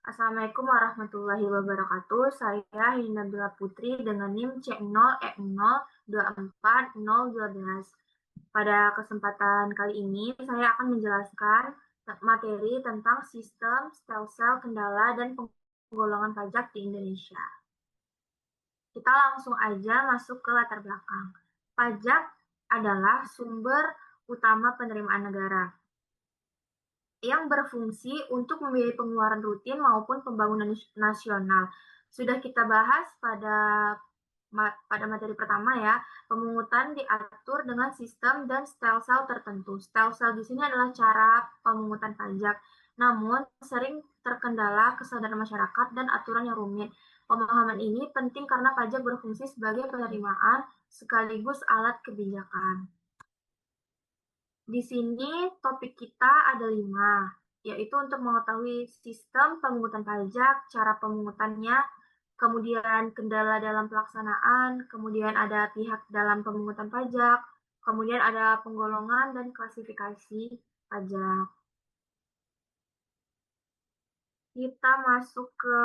Assalamualaikum warahmatullahi wabarakatuh. Saya Hinda Putri dengan NIM C0E0240012. Pada kesempatan kali ini, saya akan menjelaskan materi tentang sistem, stelsel, kendala, dan penggolongan pajak di Indonesia. Kita langsung aja masuk ke latar belakang. Pajak adalah sumber utama penerimaan negara yang berfungsi untuk membiayai pengeluaran rutin maupun pembangunan nasional. Sudah kita bahas pada materi pertama ya, pemungutan diatur dengan sistem dan stelsel tertentu. Stelsel di sini adalah cara pemungutan pajak, namun sering terkendala kesadaran masyarakat dan aturan yang rumit. Pemahaman ini penting karena pajak berfungsi sebagai penerimaan sekaligus alat kebijakan. Di sini topik kita ada 5, yaitu untuk mengetahui sistem pemungutan pajak, cara pemungutannya, kemudian kendala dalam pelaksanaan, kemudian ada pihak dalam pemungutan pajak, kemudian ada penggolongan dan klasifikasi pajak. Kita masuk ke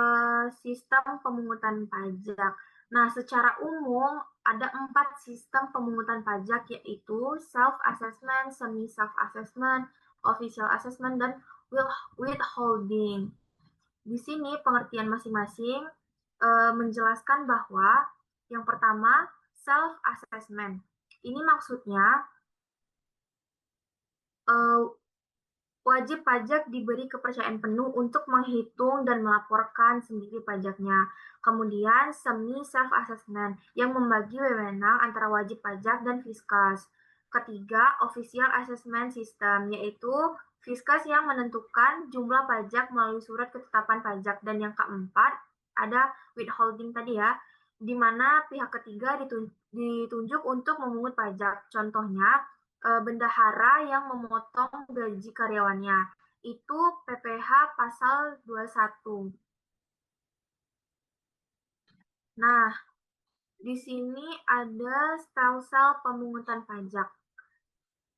sistem pemungutan pajak. Nah, secara umum ada 4 sistem pemungutan pajak, yaitu self-assessment, semi-self-assessment, official assessment, dan withholding. Di sini pengertian masing-masing menjelaskan bahwa yang pertama, self-assessment. Ini maksudnya wajib pajak diberi kepercayaan penuh untuk menghitung dan melaporkan sendiri pajaknya. Kemudian semi self-assessment yang membagi wewenang antara wajib pajak dan Fiskas. Ketiga, official assessment system, yaitu Fiskas yang menentukan jumlah pajak melalui surat ketetapan pajak. Dan yang keempat, ada withholding tadi ya, di mana pihak ketiga ditunjuk untuk memungut pajak. Contohnya, bendahara yang memotong gaji karyawannya. Itu PPh pasal 21. Nah, di sini ada stelsel pemungutan pajak.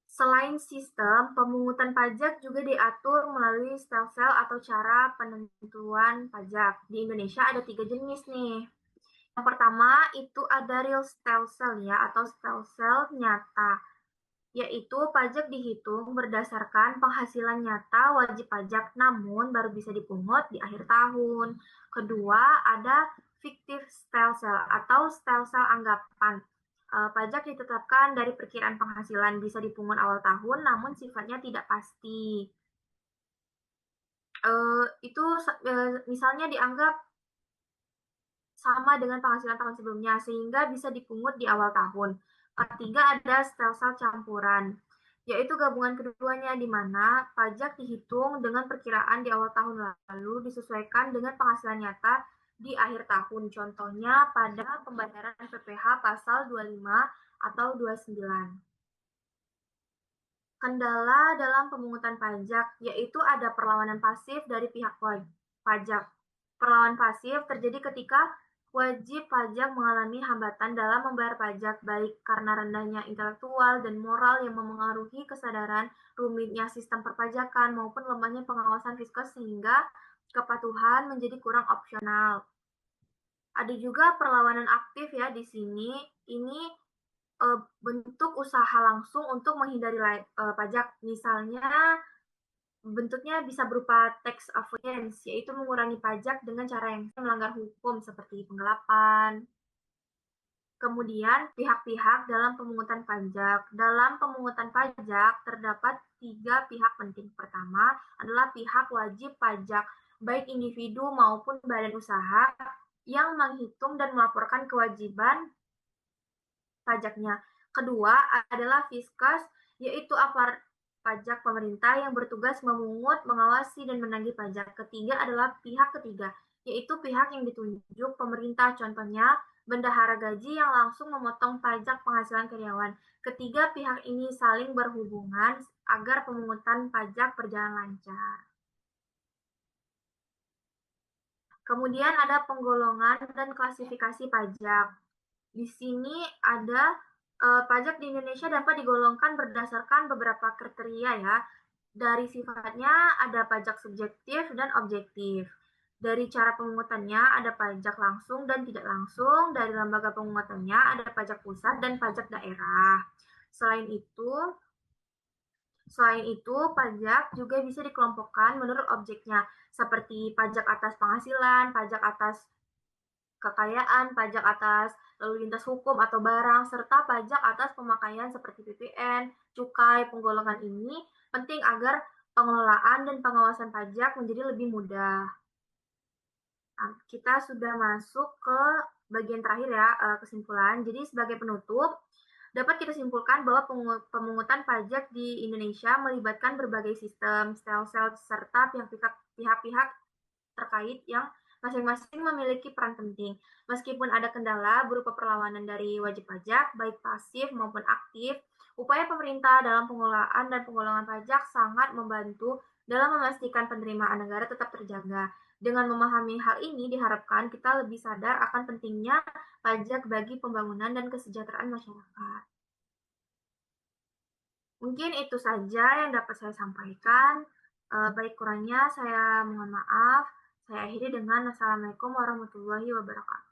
Selain sistem, pemungutan pajak juga diatur melalui stelsel atau cara penentuan pajak. Di Indonesia ada 3 jenis nih. Yang pertama itu ada real stelsel ya, atau stelsel nyata, yaitu pajak dihitung berdasarkan penghasilan nyata wajib pajak, namun baru bisa dipungut di akhir tahun. Kedua, ada fiktif stelsel atau stelsel anggapan. Pajak ditetapkan dari perkiraan penghasilan, bisa dipungut awal tahun, namun sifatnya tidak pasti. Itu misalnya dianggap sama dengan penghasilan tahun sebelumnya, sehingga bisa dipungut di awal tahun. Ketiga, ada stelsel campuran, yaitu gabungan keduanya, di mana pajak dihitung dengan perkiraan di awal tahun lalu disesuaikan dengan penghasilan nyata di akhir tahun. Contohnya pada pembayaran PPh pasal 25 atau 29. Kendala dalam pemungutan pajak, yaitu ada perlawanan pasif dari pihak pajak. Perlawanan pasif terjadi ketika wajib pajak mengalami hambatan dalam membayar pajak, baik karena rendahnya intelektual dan moral yang memengaruhi kesadaran rumitnya sistem perpajakan maupun lemahnya pengawasan Fiskus sehingga kepatuhan menjadi kurang opsional. Ada juga perlawanan aktif ya di sini. Ini bentuk usaha langsung untuk menghindari pajak. Misalnya bentuknya bisa berupa tax avoidance, yaitu mengurangi pajak dengan cara yang melanggar hukum seperti penggelapan. Kemudian pihak-pihak dalam pemungutan pajak. Dalam pemungutan pajak terdapat 3 pihak penting. Pertama adalah pihak wajib pajak, baik individu maupun badan usaha yang menghitung dan melaporkan kewajiban pajaknya. Kedua adalah Fiskus, yaitu aparat pajak pemerintah yang bertugas memungut, mengawasi, dan menagih pajak. Ketiga adalah pihak ketiga, yaitu pihak yang ditunjuk pemerintah, contohnya bendahara gaji yang langsung memotong pajak penghasilan karyawan. Ketiga pihak ini saling berhubungan agar pemungutan pajak berjalan lancar. Kemudian ada penggolongan dan klasifikasi pajak. Di sini ada pajak di Indonesia dapat digolongkan berdasarkan beberapa kriteria ya. Dari sifatnya ada pajak subjektif dan objektif. Dari cara pemungutannya ada pajak langsung dan tidak langsung, dari lembaga pemungutannya ada pajak pusat dan pajak daerah. Selain itu, pajak juga bisa dikelompokkan menurut objeknya, seperti pajak atas penghasilan, pajak atas kekayaan, pajak atas lalu lintas hukum atau barang, serta pajak atas pemakaian seperti PPN, cukai. Penggolongan ini penting agar pengelolaan dan pengawasan pajak menjadi lebih mudah. Nah, kita sudah masuk ke bagian terakhir ya, kesimpulan. Jadi sebagai penutup, dapat kita simpulkan bahwa pemungutan pajak di Indonesia melibatkan berbagai sistem, sel-sel, serta pihak-pihak terkait yang masing-masing memiliki peran penting. Meskipun ada kendala berupa perlawanan dari wajib pajak, baik pasif maupun aktif, upaya pemerintah dalam pengelolaan dan penggolongan pajak sangat membantu dalam memastikan penerimaan negara tetap terjaga. Dengan memahami hal ini, diharapkan kita lebih sadar akan pentingnya pajak bagi pembangunan dan kesejahteraan masyarakat. Mungkin itu saja yang dapat saya sampaikan. Baik kurangnya saya mohon maaf. Saya akhiri dengan Assalamualaikum warahmatullahi wabarakatuh.